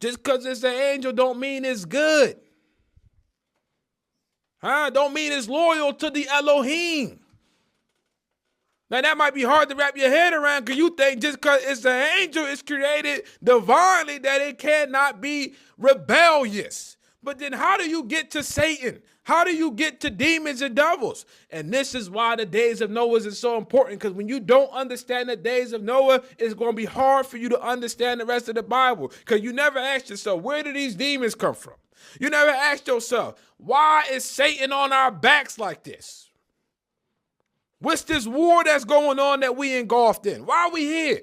Just because it's an angel don't mean it's good. Don't mean it's loyal to the Elohim. Now, that might be hard to wrap your head around because you think just because it's an angel, it's created divinely, that it cannot be rebellious. But then how do you get to Satan? How do you get to demons and devils? And this is why the days of Noah is so important, because when you don't understand the days of Noah, it's going to be hard for you to understand the rest of the Bible, because you never asked yourself, where did these demons come from? You never asked yourself, why is Satan on our backs like this? What's this war that's going on that we engulfed in? Why are we here?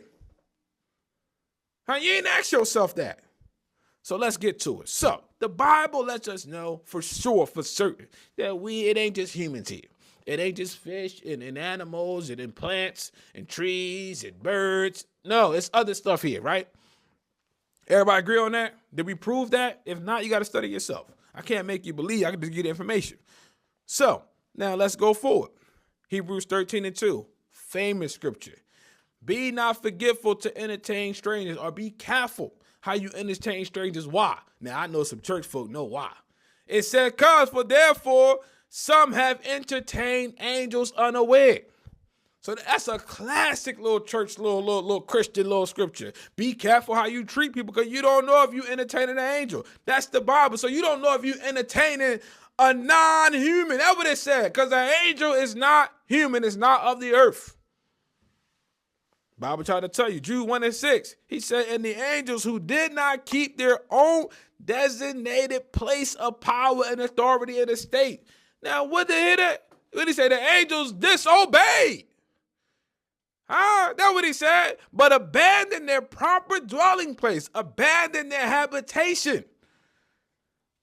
You ain't ask yourself that. So let's get to it. So the Bible lets us know for sure, for certain, that it ain't just humans here. It ain't just fish and animals and plants and trees and birds. No, it's other stuff here, right? Everybody agree on that? Did we prove that? If not, you got to study yourself. I can't make you believe. I can just give you the information. So now let's go forward. Hebrews 13:2, famous scripture. Be not forgetful to entertain strangers, or be careful how you entertain strangers. Why? Now, I know some church folk know why. It said, for therefore some have entertained angels unaware. So that's a classic little church, little Christian little scripture. Be careful how you treat people, because you don't know if you entertaining an angel. That's the Bible. So you don't know if you entertaining a non-human. That's what it said, because an angel is not human. It's not of the earth. Bible tried to tell you, Jude 1:6, he said, and the angels who did not keep their own designated place of power and authority in the state. Now, what did he say? The angels disobeyed. That's what he said. But abandon their proper dwelling place, abandon their habitation.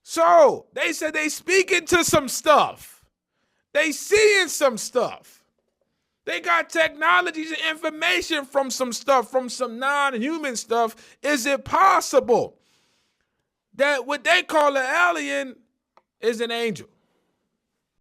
So they said they speaking to some stuff. They seeing some stuff. They got technologies and information from some stuff, from some non-human stuff. Is it possible that what they call an alien is an angel?